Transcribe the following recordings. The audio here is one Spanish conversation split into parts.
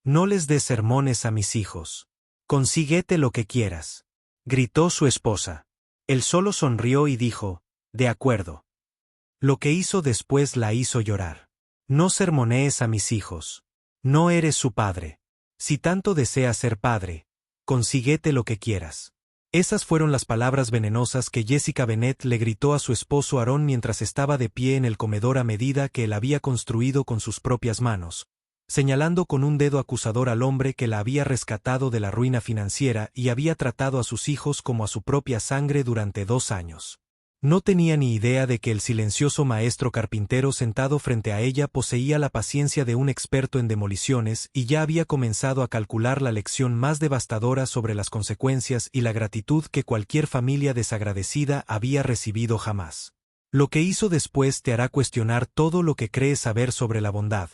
No les des sermones a mis hijos. Consíguete lo que quieras, gritó su esposa. Él solo sonrió y dijo, de acuerdo. Lo que hizo después la hizo llorar. No sermonees a mis hijos. No eres su padre. Si tanto deseas ser padre, consíguete lo que quieras. Esas fueron las palabras venenosas que Jessica Bennett le gritó a su esposo Aaron mientras estaba de pie en el comedor a medida que él había construido con sus propias manos, señalando con un dedo acusador al hombre que la había rescatado de la ruina financiera y había tratado a sus hijos como a su propia sangre durante 2 años. No tenía ni idea de que el silencioso maestro carpintero sentado frente a ella poseía la paciencia de un experto en demoliciones y ya había comenzado a calcular la lección más devastadora sobre las consecuencias y la gratitud que cualquier familia desagradecida había recibido jamás. Lo que hizo después te hará cuestionar todo lo que crees saber sobre la bondad,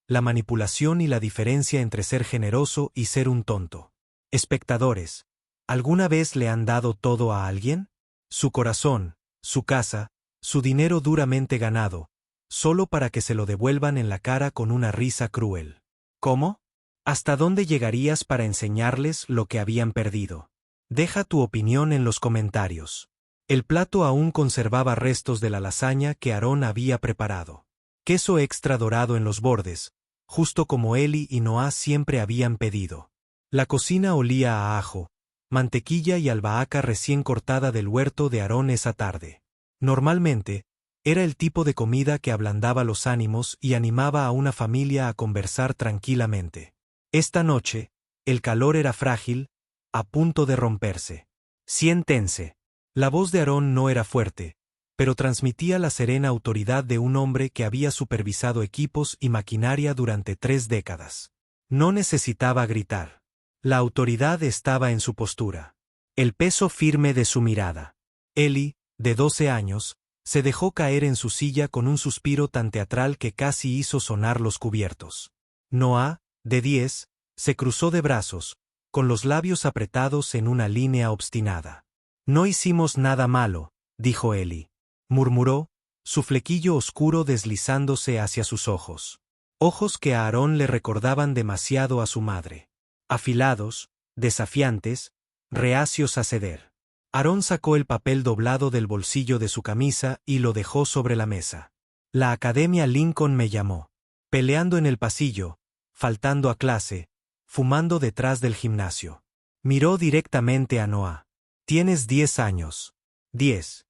la manipulación y la diferencia entre ser generoso y ser un tonto. Espectadores, ¿alguna vez le han dado todo a alguien? Su corazón, su casa, su dinero duramente ganado, solo para que se lo devuelvan en la cara con una risa cruel. ¿Cómo? ¿Hasta dónde llegarías para enseñarles lo que habían perdido? Deja tu opinión en los comentarios. El plato aún conservaba restos de la lasaña que Aarón había preparado. Queso extra dorado en los bordes, justo como Eli y Noah siempre habían pedido. La cocina olía a ajo, mantequilla y albahaca recién cortada del huerto de Aarón esa tarde. Normalmente, era el tipo de comida que ablandaba los ánimos y animaba a una familia a conversar tranquilamente. Esta noche, el calor era frágil, a punto de romperse. Siéntense. La voz de Aarón no era fuerte, pero transmitía la serena autoridad de un hombre que había supervisado equipos y maquinaria durante 3 décadas. No necesitaba gritar. La autoridad estaba en su postura. El peso firme de su mirada. Eli, de 12 años, se dejó caer en su silla con un suspiro tan teatral que casi hizo sonar los cubiertos. Noah, de 10, se cruzó de brazos, con los labios apretados en una línea obstinada. No hicimos nada malo, dijo Eli. Murmuró, su flequillo oscuro deslizándose hacia sus ojos. Ojos que a Aarón le recordaban demasiado a su madre. Afilados, desafiantes, reacios a ceder. Aarón sacó el papel doblado del bolsillo de su camisa y lo dejó sobre la mesa. La Academia Lincoln me llamó. Peleando en el pasillo, faltando a clase, fumando detrás del gimnasio. Miró directamente a Noah. Tienes 10 años. 10.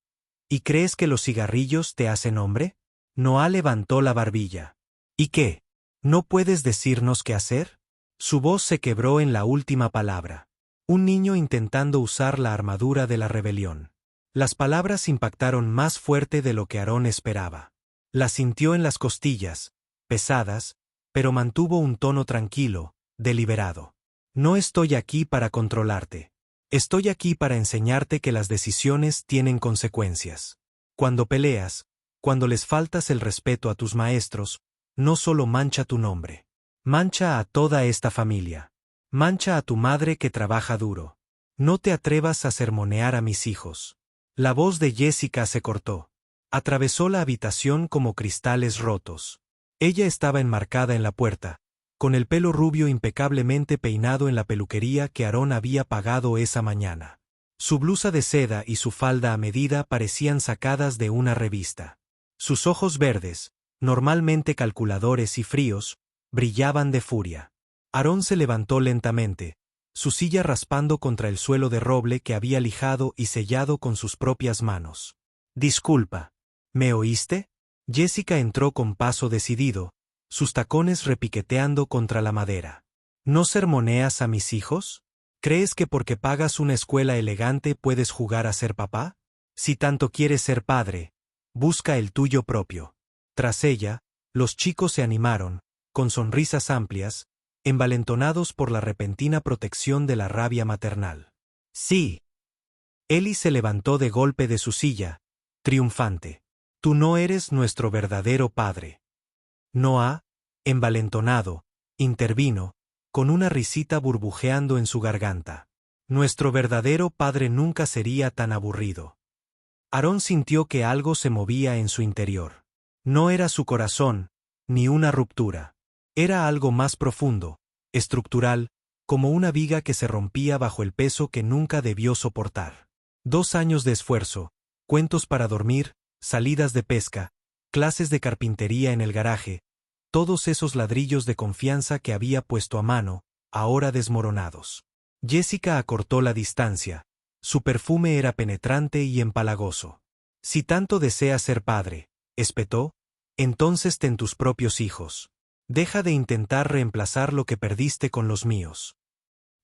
¿Y crees que los cigarrillos te hacen hombre? Noah levantó la barbilla. ¿Y qué? ¿No puedes decirnos qué hacer? Su voz se quebró en la última palabra. Un niño intentando usar la armadura de la rebelión. Las palabras impactaron más fuerte de lo que Aarón esperaba. Las sintió en las costillas, pesadas, pero mantuvo un tono tranquilo, deliberado. No estoy aquí para controlarte. Estoy aquí para enseñarte que las decisiones tienen consecuencias. Cuando peleas, cuando les faltas el respeto a tus maestros, no solo mancha tu nombre. Mancha a toda esta familia. Mancha a tu madre que trabaja duro. No te atrevas a sermonear a mis hijos. La voz de Jessica se cortó. Atravesó la habitación como cristales rotos. Ella estaba enmarcada en la puerta, con el pelo rubio impecablemente peinado en la peluquería que Aarón había pagado esa mañana. Su blusa de seda y su falda a medida parecían sacadas de una revista. Sus ojos verdes, normalmente calculadores y fríos, brillaban de furia. Aarón se levantó lentamente, su silla raspando contra el suelo de roble que había lijado y sellado con sus propias manos. Disculpa. ¿Me oíste? Jessica entró con paso decidido, sus tacones repiqueteando contra la madera. ¿No sermoneas a mis hijos? ¿Crees que porque pagas una escuela elegante puedes jugar a ser papá? Si tanto quieres ser padre, busca el tuyo propio. Tras ella, los chicos se animaron, con sonrisas amplias, envalentonados por la repentina protección de la rabia maternal. Sí. Eli se levantó de golpe de su silla, triunfante. Tú no eres nuestro verdadero padre. Noah, envalentonado, intervino, con una risita burbujeando en su garganta. Nuestro verdadero padre nunca sería tan aburrido. Aarón sintió que algo se movía en su interior. No era su corazón, ni una ruptura. Era algo más profundo, estructural, como una viga que se rompía bajo el peso que nunca debió soportar. 2 años de esfuerzo, cuentos para dormir, salidas de pesca, clases de carpintería en el garaje, todos esos ladrillos de confianza que había puesto a mano, ahora desmoronados. Jessica acortó la distancia. Su perfume era penetrante y empalagoso. Si tanto deseas ser padre, espetó, entonces ten tus propios hijos. Deja de intentar reemplazar lo que perdiste con los míos.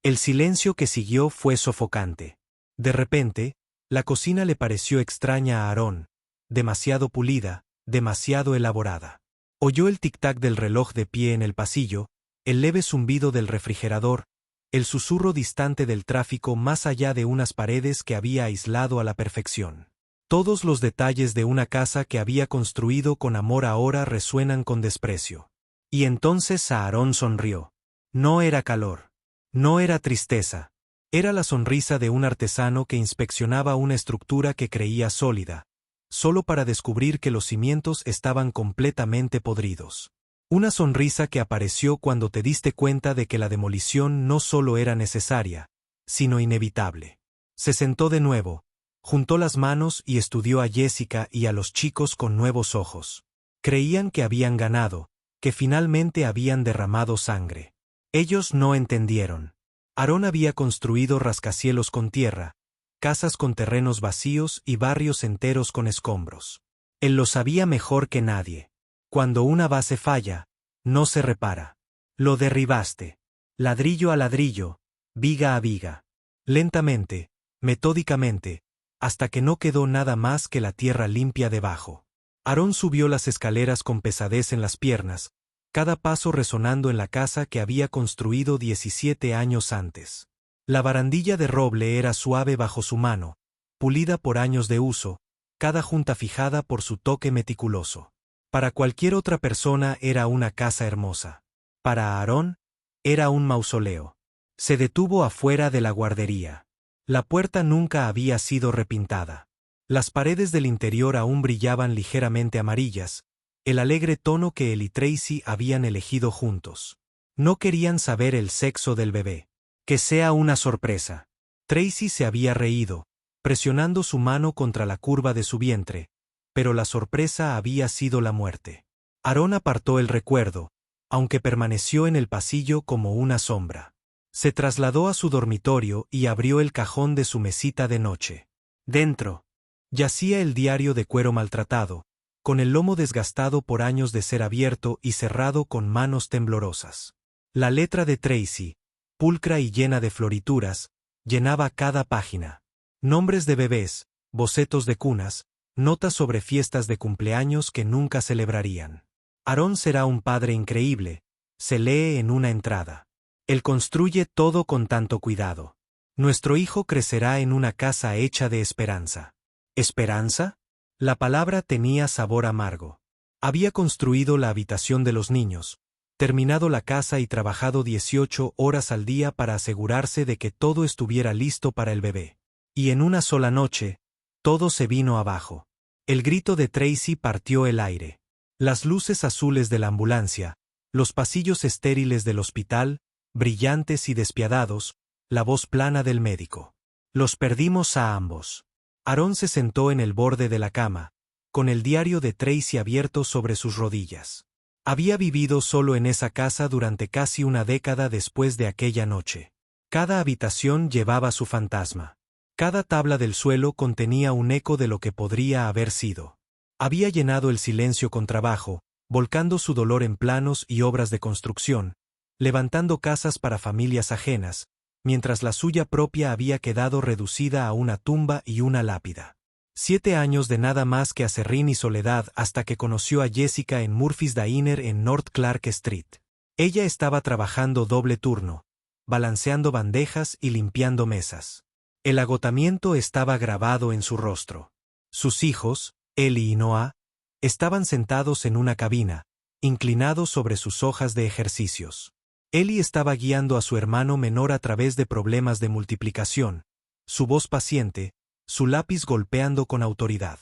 El silencio que siguió fue sofocante. De repente, la cocina le pareció extraña a Aarón, demasiado pulida, demasiado elaborada. Oyó el tic-tac del reloj de pie en el pasillo, el leve zumbido del refrigerador, el susurro distante del tráfico más allá de unas paredes que había aislado a la perfección. Todos los detalles de una casa que había construido con amor ahora resuenan con desprecio. Y entonces Aarón sonrió. No era calor. No era tristeza. Era la sonrisa de un artesano que inspeccionaba una estructura que creía sólida, solo para descubrir que los cimientos estaban completamente podridos. Una sonrisa que apareció cuando te diste cuenta de que la demolición no solo era necesaria, sino inevitable. Se sentó de nuevo, juntó las manos y estudió a Jessica y a los chicos con nuevos ojos. Creían que habían ganado, que finalmente habían derramado sangre. Ellos no entendieron. Aarón había construido rascacielos con tierra, casas con terrenos vacíos y barrios enteros con escombros. Él lo sabía mejor que nadie. Cuando una base falla, no se repara. Lo derribaste. Ladrillo a ladrillo, viga a viga. Lentamente, metódicamente, hasta que no quedó nada más que la tierra limpia debajo. Aarón subió las escaleras con pesadez en las piernas, cada paso resonando en la casa que había construido 17 años antes. La barandilla de roble era suave bajo su mano, pulida por años de uso, cada junta fijada por su toque meticuloso. Para cualquier otra persona era una casa hermosa. Para Aarón, era un mausoleo. Se detuvo afuera de la guardería. La puerta nunca había sido repintada. Las paredes del interior aún brillaban ligeramente amarillas, el alegre tono que él y Tracy habían elegido juntos. No querían saber el sexo del bebé. Que sea una sorpresa. Tracy se había reído, presionando su mano contra la curva de su vientre, pero la sorpresa había sido la muerte. Aarón apartó el recuerdo, aunque permaneció en el pasillo como una sombra. Se trasladó a su dormitorio y abrió el cajón de su mesita de noche. Dentro, yacía el diario de cuero maltratado, con el lomo desgastado por años de ser abierto y cerrado con manos temblorosas. La letra de Tracy, pulcra y llena de florituras, llenaba cada página. Nombres de bebés, bocetos de cunas, notas sobre fiestas de cumpleaños que nunca celebrarían. Aarón será un padre increíble, se lee en una entrada. Él construye todo con tanto cuidado. Nuestro hijo crecerá en una casa hecha de esperanza. ¿Esperanza? La palabra tenía sabor amargo. Había construido la habitación de los niños, terminado la casa y trabajado 18 horas al día para asegurarse de que todo estuviera listo para el bebé. Y en una sola noche, todo se vino abajo. El grito de Tracy partió el aire. Las luces azules de la ambulancia, los pasillos estériles del hospital, brillantes y despiadados, la voz plana del médico. Los perdimos a ambos. Aarón se sentó en el borde de la cama, con el diario de Tracy abierto sobre sus rodillas. Había vivido solo en esa casa durante casi una década después de aquella noche. Cada habitación llevaba su fantasma. Cada tabla del suelo contenía un eco de lo que podría haber sido. Había llenado el silencio con trabajo, volcando su dolor en planos y obras de construcción, levantando casas para familias ajenas, mientras la suya propia había quedado reducida a una tumba y una lápida. 7 años de nada más que acerrín y soledad hasta que conoció a Jessica en Murphy's Diner en North Clark Street. Ella estaba trabajando doble turno, balanceando bandejas y limpiando mesas. El agotamiento estaba grabado en su rostro. Sus hijos, Ellie y Noah, estaban sentados en una cabina, inclinados sobre sus hojas de ejercicios. Ellie estaba guiando a su hermano menor a través de problemas de multiplicación, su voz paciente, su lápiz golpeando con autoridad.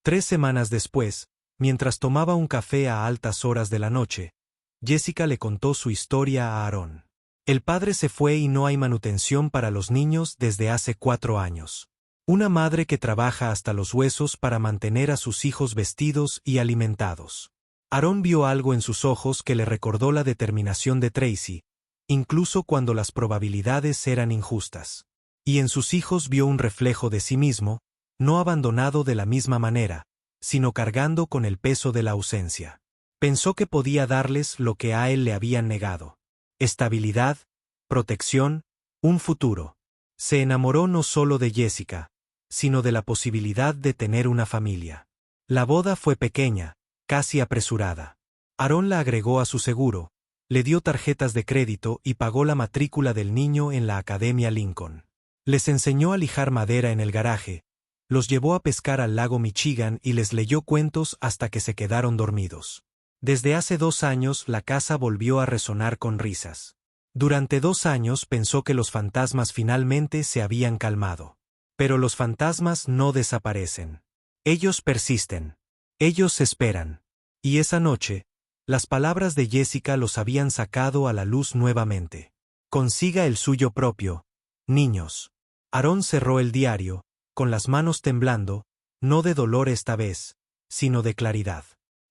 3 semanas después, mientras tomaba un café a altas horas de la noche, Jessica le contó su historia a Aarón. El padre se fue y no hay manutención para los niños desde hace 4 años. Una madre que trabaja hasta los huesos para mantener a sus hijos vestidos y alimentados. Aarón vio algo en sus ojos que le recordó la determinación de Tracy, incluso cuando las probabilidades eran injustas. Y en sus hijos vio un reflejo de sí mismo, no abandonado de la misma manera, sino cargando con el peso de la ausencia. Pensó que podía darles lo que a él le habían negado: estabilidad, protección, un futuro. Se enamoró no solo de Jessica, sino de la posibilidad de tener una familia. La boda fue pequeña, casi apresurada. Aarón la agregó a su seguro, le dio tarjetas de crédito y pagó la matrícula del niño en la Academia Lincoln. Les enseñó a lijar madera en el garaje, los llevó a pescar al lago Michigan y les leyó cuentos hasta que se quedaron dormidos. Desde hace 2 años la casa volvió a resonar con risas. Durante 2 años pensó que los fantasmas finalmente se habían calmado. Pero los fantasmas no desaparecen. Ellos persisten. Ellos esperan. Y esa noche, las palabras de Jessica los habían sacado a la luz nuevamente. Consiga el suyo propio, niños. Aarón cerró el diario, con las manos temblando, no de dolor esta vez, sino de claridad.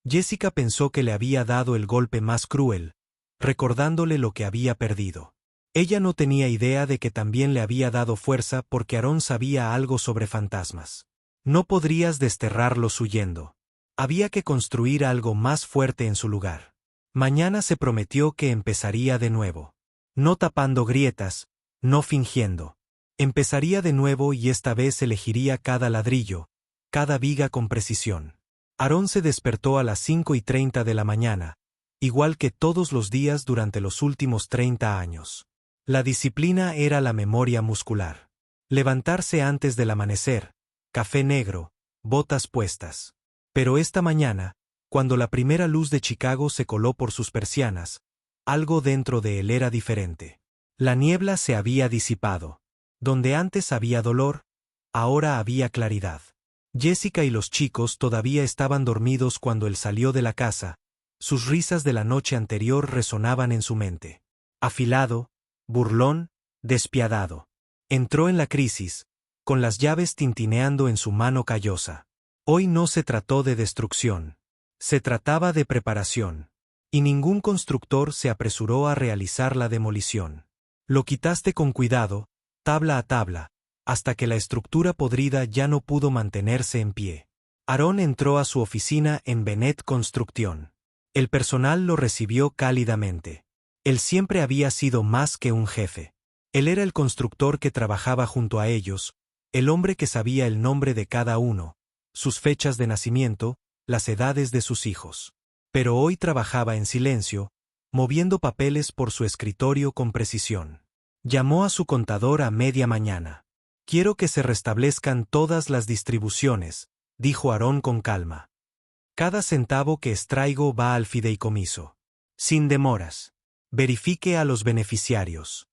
Jessica pensó que le había dado el golpe más cruel, recordándole lo que había perdido. Ella no tenía idea de que también le había dado fuerza porque Aarón sabía algo sobre fantasmas. No podrías desterrarlos huyendo. Había que construir algo más fuerte en su lugar. Mañana se prometió que empezaría de nuevo. No tapando grietas, no fingiendo. Empezaría de nuevo y esta vez elegiría cada ladrillo, cada viga con precisión. Aarón se despertó a las 5:30 de la mañana, igual que todos los días durante los últimos 30 años. La disciplina era la memoria muscular. Levantarse antes del amanecer, café negro, botas puestas. Pero esta mañana, cuando la primera luz de Chicago se coló por sus persianas, algo dentro de él era diferente. La niebla se había disipado. Donde antes había dolor, ahora había claridad. Jessica y los chicos todavía estaban dormidos cuando él salió de la casa. Sus risas de la noche anterior resonaban en su mente. Afilado, burlón, despiadado. Entró en la crisis, con las llaves tintineando en su mano callosa. Hoy no se trató de destrucción. Se trataba de preparación. Y ningún constructor se apresuró a realizar la demolición. Lo quitaste con cuidado, tabla a tabla, hasta que la estructura podrida ya no pudo mantenerse en pie. Aarón entró a su oficina en Bennett Construction. El personal lo recibió cálidamente. Él siempre había sido más que un jefe. Él era el constructor que trabajaba junto a ellos, el hombre que sabía el nombre de cada uno, sus fechas de nacimiento, las edades de sus hijos. Pero hoy trabajaba en silencio, moviendo papeles por su escritorio con precisión. Llamó a su contador a media mañana. Quiero que se restablezcan todas las distribuciones, dijo Aarón con calma. Cada centavo que extraigo va al fideicomiso. Sin demoras. Verifique a los beneficiarios.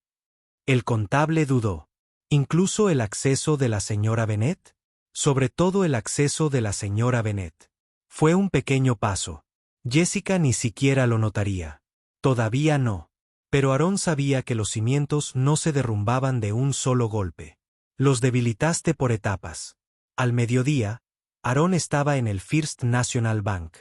El contable dudó. ¿Incluso el acceso de la señora Bennett? Sobre todo el acceso de la señora Bennett. Fue un pequeño paso. Jessica ni siquiera lo notaría. Todavía no. Pero Aarón sabía que los cimientos no se derrumbaban de un solo golpe. Los debilitaste por etapas. Al mediodía, Aarón estaba en el First National Bank.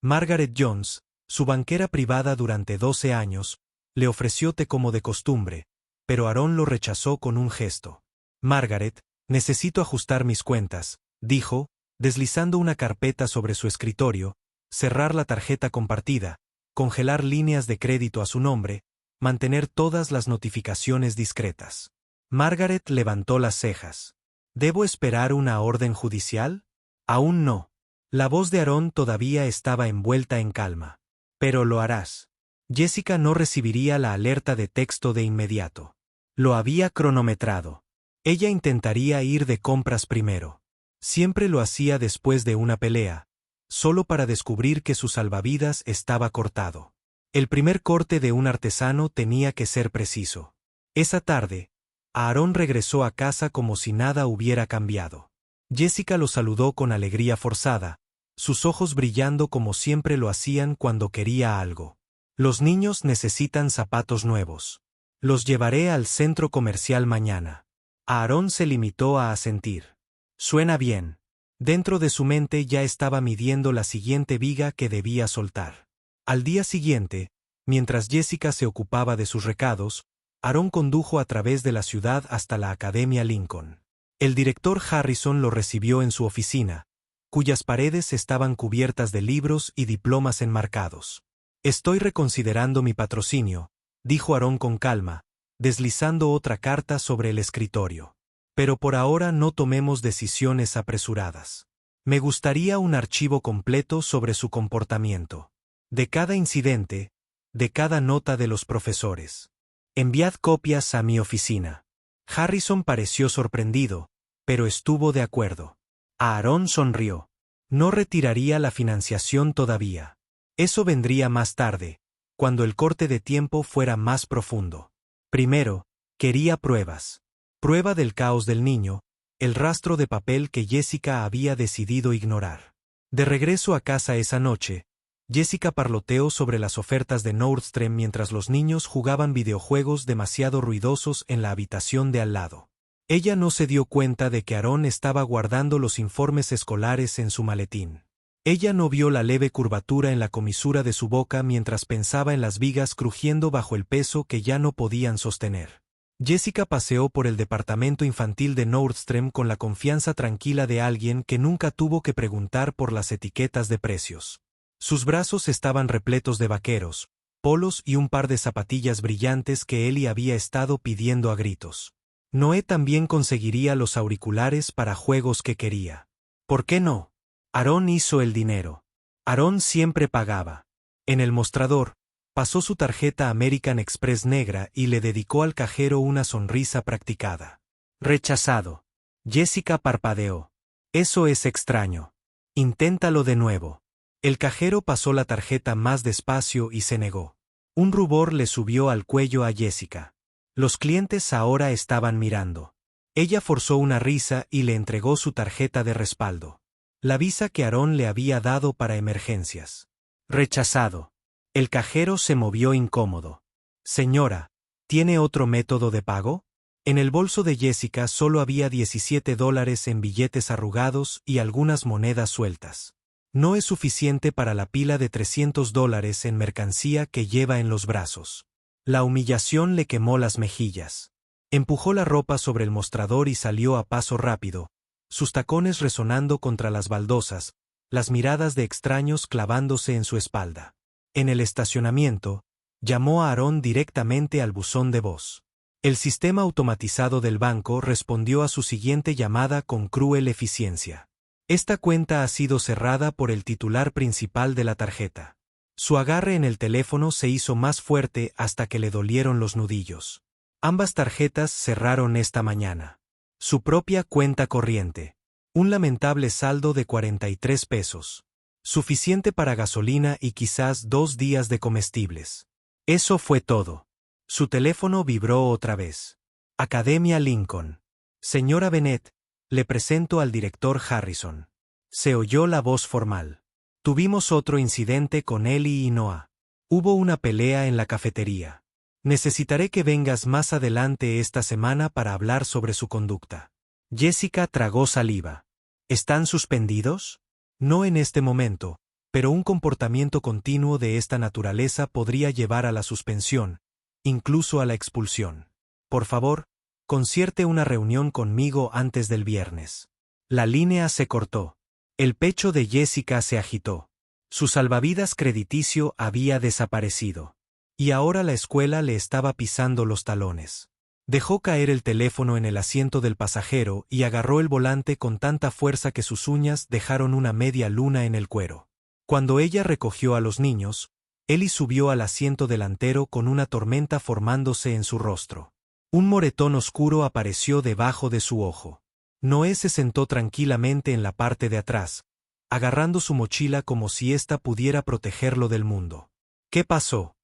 Margaret Jones, su banquera privada durante 12 años, le ofreció té como de costumbre, pero Aarón lo rechazó con un gesto. Margaret, necesito ajustar mis cuentas, dijo, deslizando una carpeta sobre su escritorio, cerrar la tarjeta compartida, congelar líneas de crédito a su nombre, mantener todas las notificaciones discretas. Margaret levantó las cejas. ¿Debo esperar una orden judicial? Aún no. La voz de Aarón todavía estaba envuelta en calma. Pero lo harás. Jessica no recibiría la alerta de texto de inmediato. Lo había cronometrado. Ella intentaría ir de compras primero. Siempre lo hacía después de una pelea, solo para descubrir que su salvavidas estaba cortado. El primer corte de un artesano tenía que ser preciso. Esa tarde, Aarón regresó a casa como si nada hubiera cambiado. Jessica lo saludó con alegría forzada, sus ojos brillando como siempre lo hacían cuando quería algo. Los niños necesitan zapatos nuevos. Los llevaré al centro comercial mañana. Aarón se limitó a asentir. Suena bien. Dentro de su mente ya estaba midiendo la siguiente viga que debía soltar. Al día siguiente, mientras Jessica se ocupaba de sus recados, Aarón condujo a través de la ciudad hasta la Academia Lincoln. El director Harrison lo recibió en su oficina, cuyas paredes estaban cubiertas de libros y diplomas enmarcados. Estoy reconsiderando mi patrocinio, dijo Aarón con calma, deslizando otra carta sobre el escritorio. Pero por ahora no tomemos decisiones apresuradas. Me gustaría un archivo completo sobre su comportamiento. De cada incidente, de cada nota de los profesores. Enviad copias a mi oficina. Harrison pareció sorprendido, pero estuvo de acuerdo. Aarón sonrió. No retiraría la financiación todavía. Eso vendría más tarde, cuando el corte de tiempo fuera más profundo. Primero, quería pruebas. Prueba del caos del niño, el rastro de papel que Jessica había decidido ignorar. De regreso a casa esa noche, Jessica parloteó sobre las ofertas de Nordstrom mientras los niños jugaban videojuegos demasiado ruidosos en la habitación de al lado. Ella no se dio cuenta de que Aarón estaba guardando los informes escolares en su maletín. Ella no vio la leve curvatura en la comisura de su boca mientras pensaba en las vigas crujiendo bajo el peso que ya no podían sostener. Jessica paseó por el departamento infantil de Nordstrom con la confianza tranquila de alguien que nunca tuvo que preguntar por las etiquetas de precios. Sus brazos estaban repletos de vaqueros, polos y un par de zapatillas brillantes que Ellie había estado pidiendo a gritos. Noé también conseguiría los auriculares para juegos que quería. ¿Por qué no? Aarón hizo el dinero. Aarón siempre pagaba. En el mostrador, pasó su tarjeta American Express negra y le dedicó al cajero una sonrisa practicada. Rechazado. Jessica parpadeó. Eso es extraño. Inténtalo de nuevo. El cajero pasó la tarjeta más despacio y se negó. Un rubor le subió al cuello a Jessica. Los clientes ahora estaban mirando. Ella forzó una risa y le entregó su tarjeta de respaldo. La visa que Aarón le había dado para emergencias. Rechazado. El cajero se movió incómodo. Señora, ¿tiene otro método de pago? En el bolso de Jessica solo había $17 en billetes arrugados y algunas monedas sueltas. No es suficiente para la pila de $300 en mercancía que lleva en los brazos. La humillación le quemó las mejillas. Empujó la ropa sobre el mostrador y salió a paso rápido, sus tacones resonando contra las baldosas, las miradas de extraños clavándose en su espalda. En el estacionamiento, llamó a Aarón directamente al buzón de voz. El sistema automatizado del banco respondió a su siguiente llamada con cruel eficiencia. Esta cuenta ha sido cerrada por el titular principal de la tarjeta. Su agarre en el teléfono se hizo más fuerte hasta que le dolieron los nudillos. Ambas tarjetas cerraron esta mañana. Su propia cuenta corriente. Un lamentable saldo de 43 pesos. Suficiente para gasolina y quizás 2 días de comestibles. Eso fue todo. Su teléfono vibró otra vez. Academia Lincoln. Señora Bennett, le presento al director Harrison. Se oyó la voz formal. Tuvimos otro incidente con Ellie y Noah. Hubo una pelea en la cafetería. Necesitaré que vengas más adelante esta semana para hablar sobre su conducta. Jessica tragó saliva. ¿Están suspendidos? No en este momento, pero un comportamiento continuo de esta naturaleza podría llevar a la suspensión, incluso a la expulsión. Por favor, concierte una reunión conmigo antes del viernes. La línea se cortó. El pecho de Jessica se agitó. Su salvavidas crediticio había desaparecido. Y ahora la escuela le estaba pisando los talones. Dejó caer el teléfono en el asiento del pasajero y agarró el volante con tanta fuerza que sus uñas dejaron una media luna en el cuero. Cuando ella recogió a los niños, Ellie subió al asiento delantero con una tormenta formándose en su rostro. Un moretón oscuro apareció debajo de su ojo. Noé se sentó tranquilamente en la parte de atrás, agarrando su mochila como si ésta pudiera protegerlo del mundo. ¿Qué pasó?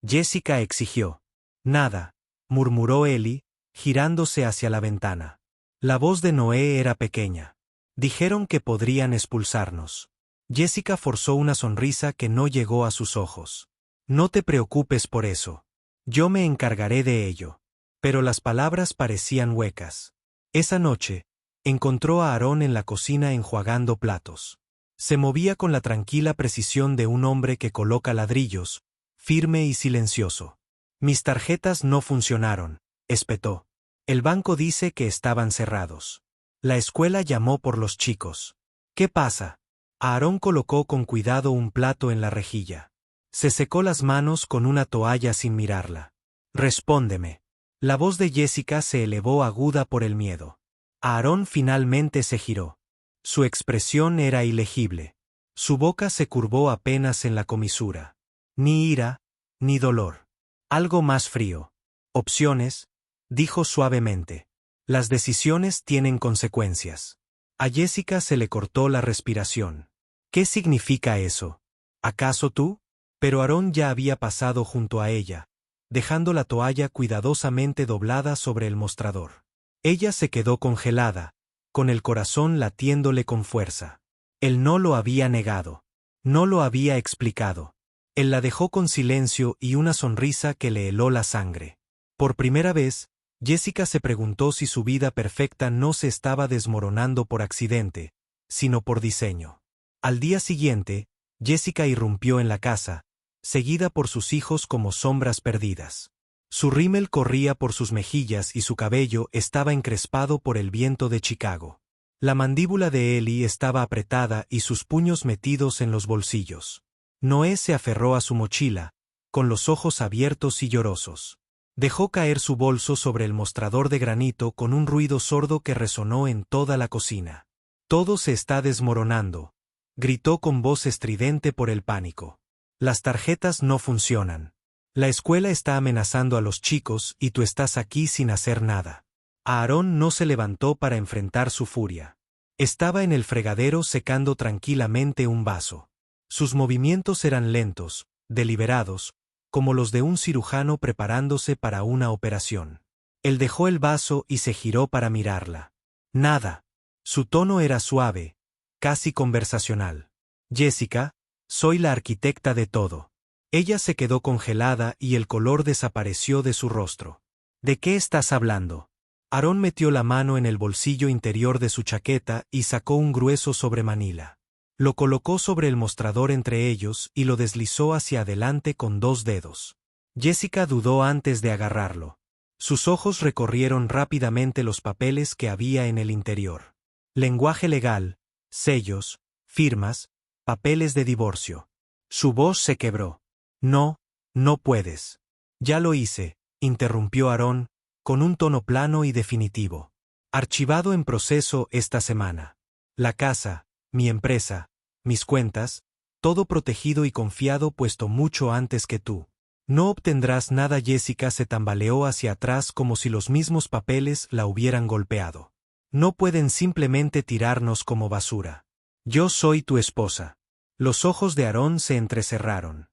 Jessica exigió. Nada, murmuró Ellie, girándose hacia la ventana. La voz de Noé era pequeña. Dijeron que podrían expulsarnos. Jessica forzó una sonrisa que no llegó a sus ojos. No te preocupes por eso. Yo me encargaré de ello. Pero las palabras parecían huecas. Esa noche, encontró a Aarón en la cocina enjuagando platos. Se movía con la tranquila precisión de un hombre que coloca ladrillos, firme y silencioso. Mis tarjetas no funcionaron, espetó. El banco dice que estaban cerrados. La escuela llamó por los chicos. ¿Qué pasa? Aarón colocó con cuidado un plato en la rejilla. Se secó las manos con una toalla sin mirarla. Respóndeme. La voz de Jessica se elevó aguda por el miedo. Aarón finalmente se giró. Su expresión era ilegible. Su boca se curvó apenas en la comisura. Ni ira, ni dolor. Algo más frío. Opciones, dijo suavemente. Las decisiones tienen consecuencias. A Jessica se le cortó la respiración. ¿Qué significa eso? ¿Acaso tú? Pero Aarón ya había pasado junto a ella, dejando la toalla cuidadosamente doblada sobre el mostrador. Ella se quedó congelada, con el corazón latiéndole con fuerza. Él no lo había negado. No lo había explicado. Él la dejó con silencio y una sonrisa que le heló la sangre. Por primera vez, Jessica se preguntó si su vida perfecta no se estaba desmoronando por accidente, sino por diseño. Al día siguiente, Jessica irrumpió en la casa, seguida por sus hijos como sombras perdidas. Su rímel corría por sus mejillas y su cabello estaba encrespado por el viento de Chicago. La mandíbula de Ellie estaba apretada y sus puños metidos en los bolsillos. Noé se aferró a su mochila, con los ojos abiertos y llorosos. Dejó caer su bolso sobre el mostrador de granito con un ruido sordo que resonó en toda la cocina. Todo se está desmoronando, gritó con voz estridente por el pánico. Las tarjetas no funcionan. La escuela está amenazando a los chicos y tú estás aquí sin hacer nada. Aarón no se levantó para enfrentar su furia. Estaba en el fregadero secando tranquilamente un vaso. Sus movimientos eran lentos, deliberados, como los de un cirujano preparándose para una operación. Él dejó el vaso y se giró para mirarla. Nada. Su tono era suave, casi conversacional. Jessica, soy la arquitecta de todo. Ella se quedó congelada y el color desapareció de su rostro. ¿De qué estás hablando? Aarón metió la mano en el bolsillo interior de su chaqueta y sacó un grueso sobremanila. Lo colocó sobre el mostrador entre ellos y lo deslizó hacia adelante con 2 dedos. Jessica dudó antes de agarrarlo. Sus ojos recorrieron rápidamente los papeles que había en el interior. Lenguaje legal, sellos, firmas, papeles de divorcio. Su voz se quebró. No, no puedes. Ya lo hice, interrumpió Aarón, con un tono plano y definitivo. Archivado en proceso esta semana. La casa, mi empresa, mis cuentas, todo protegido y confiado puesto mucho antes que tú. No obtendrás nada. Jessica se tambaleó hacia atrás como si los mismos papeles la hubieran golpeado. No pueden simplemente tirarnos como basura. Yo soy tu esposa. Los ojos de Aarón se entrecerraron.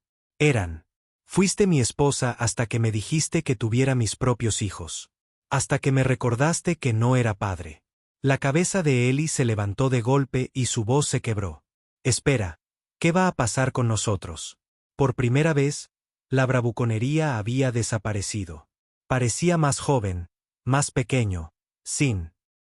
Fuiste mi esposa hasta que me dijiste que tuviera mis propios hijos. Hasta que me recordaste que no era padre. La cabeza de Ellie se levantó de golpe y su voz se quebró. Espera, ¿qué va a pasar con nosotros? Por primera vez, la bravuconería había desaparecido. Parecía más joven, más pequeño, sin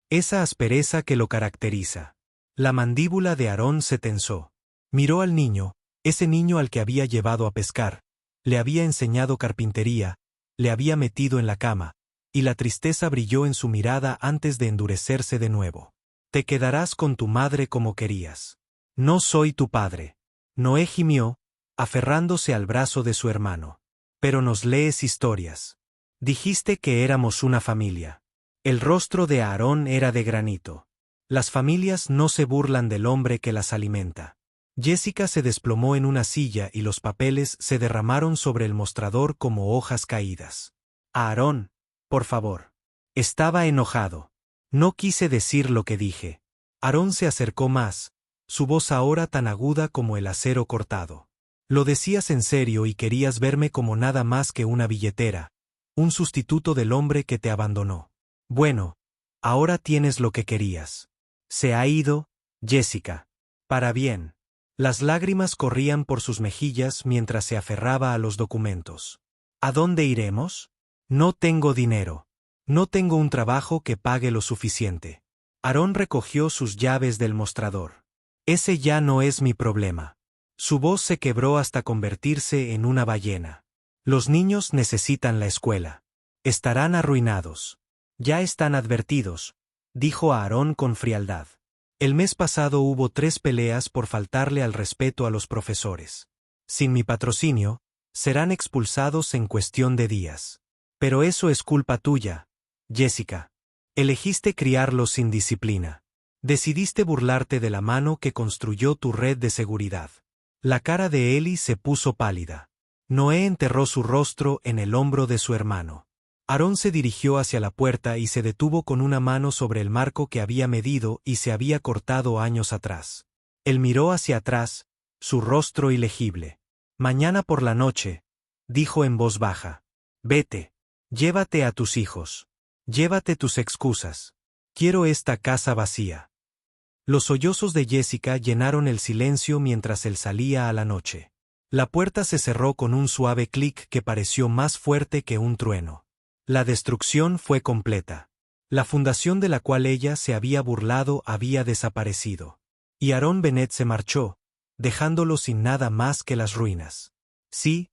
esa aspereza que lo caracteriza. La mandíbula de Aarón se tensó. Miró al niño, ese niño al que había llevado a pescar, le había enseñado carpintería, le había metido en la cama, y la tristeza brilló en su mirada antes de endurecerse de nuevo. Te quedarás con tu madre como querías. No soy tu padre. Noé gimió, aferrándose al brazo de su hermano. Pero nos lees historias. Dijiste que éramos una familia. El rostro de Aarón era de granito. Las familias no se burlan del hombre que las alimenta. Jessica se desplomó en una silla y los papeles se derramaron sobre el mostrador como hojas caídas. Aarón, por favor. Estaba enojado. No quise decir lo que dije. Aarón se acercó más, su voz ahora tan aguda como el acero cortado. Lo decías en serio y querías verme como nada más que una billetera, un sustituto del hombre que te abandonó. Bueno, ahora tienes lo que querías. Se ha ido, Jessica. Para bien. Las lágrimas corrían por sus mejillas mientras se aferraba a los documentos. ¿A dónde iremos? No tengo dinero. No tengo un trabajo que pague lo suficiente. Aarón recogió sus llaves del mostrador. Ese ya no es mi problema. Su voz se quebró hasta convertirse en una ballena. Los niños necesitan la escuela. Estarán arruinados. Ya están advertidos, dijo Aarón con frialdad. El mes pasado hubo 3 peleas por faltarle al respeto a los profesores. Sin mi patrocinio, serán expulsados en cuestión de días. Pero eso es culpa tuya, Jessica. Elegiste criarlos sin disciplina. Decidiste burlarte de la mano que construyó tu red de seguridad. La cara de Eli se puso pálida. Noé enterró su rostro en el hombro de su hermano. Aarón se dirigió hacia la puerta y se detuvo con una mano sobre el marco que había medido y se había cortado años atrás. Él miró hacia atrás, su rostro ilegible. Mañana por la noche, dijo en voz baja. Vete. Llévate a tus hijos. Llévate tus excusas. Quiero esta casa vacía. Los sollozos de Jessica llenaron el silencio mientras él salía a la noche. La puerta se cerró con un suave clic que pareció más fuerte que un trueno. La destrucción fue completa. La fundación de la cual ella se había burlado había desaparecido. Y Aarón Bennett se marchó, dejándolo sin nada más que las ruinas. Sí,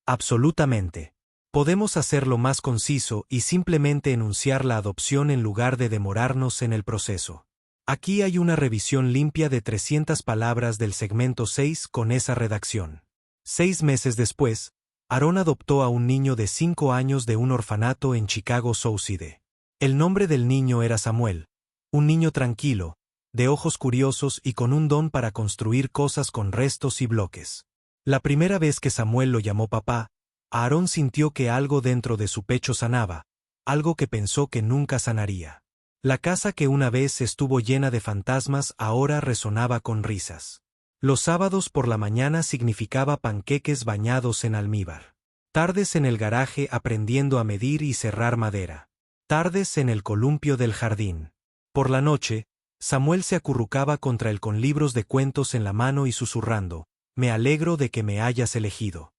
absolutamente. Podemos hacerlo más conciso y simplemente enunciar la adopción en lugar de demorarnos en el proceso. Aquí hay una revisión limpia de 300 palabras del segmento 6 con esa redacción. 6 meses después, Aarón adoptó a un niño de 5 años de un orfanato en Chicago Southside. El nombre del niño era Samuel, un niño tranquilo, de ojos curiosos y con un don para construir cosas con restos y bloques. La primera vez que Samuel lo llamó papá, Aarón sintió que algo dentro de su pecho sanaba, algo que pensó que nunca sanaría. La casa que una vez estuvo llena de fantasmas ahora resonaba con risas. Los sábados por la mañana significaba panqueques bañados en almíbar. Tardes en el garaje aprendiendo a medir y serrar madera. Tardes en el columpio del jardín. Por la noche, Samuel se acurrucaba contra él con libros de cuentos en la mano y susurrando, «Me alegro de que me hayas elegido».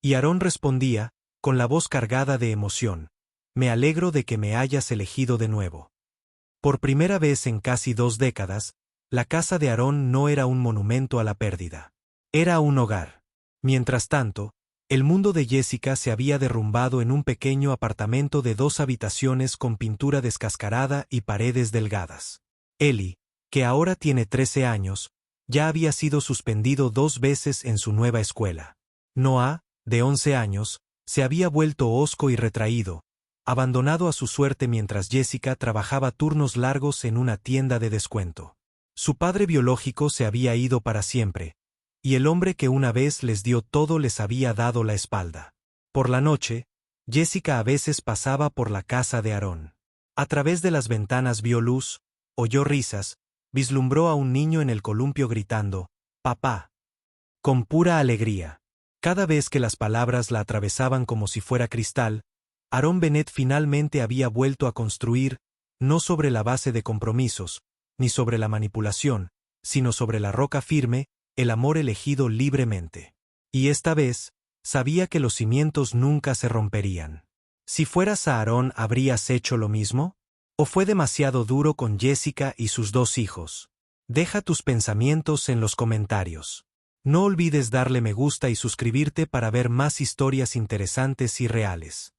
Y Aarón respondía, con la voz cargada de emoción, «Me alegro de que me hayas elegido de nuevo». Por primera vez en casi 2 décadas, la casa de Aarón no era un monumento a la pérdida. Era un hogar. Mientras tanto, el mundo de Jessica se había derrumbado en un pequeño apartamento de 2 habitaciones con pintura descascarada y paredes delgadas. Eli, que ahora tiene 13 años, ya había sido suspendido 2 veces en su nueva escuela. Noah, de 11 años, se había vuelto hosco y retraído, abandonado a su suerte mientras Jessica trabajaba turnos largos en una tienda de descuento. Su padre biológico se había ido para siempre, y el hombre que una vez les dio todo les había dado la espalda. Por la noche, Jessica a veces pasaba por la casa de Aarón. A través de las ventanas vio luz, oyó risas, vislumbró a un niño en el columpio gritando, «¡Papá!», con pura alegría. Cada vez que las palabras la atravesaban como si fuera cristal, Aarón Bennett finalmente había vuelto a construir, no sobre la base de compromisos, ni sobre la manipulación, sino sobre la roca firme, el amor elegido libremente. Y esta vez, sabía que los cimientos nunca se romperían. Si fueras a Aarón, ¿habrías hecho lo mismo? ¿O fue demasiado duro con Jessica y sus 2 hijos? Deja tus pensamientos en los comentarios. No olvides darle me gusta y suscribirte para ver más historias interesantes y reales.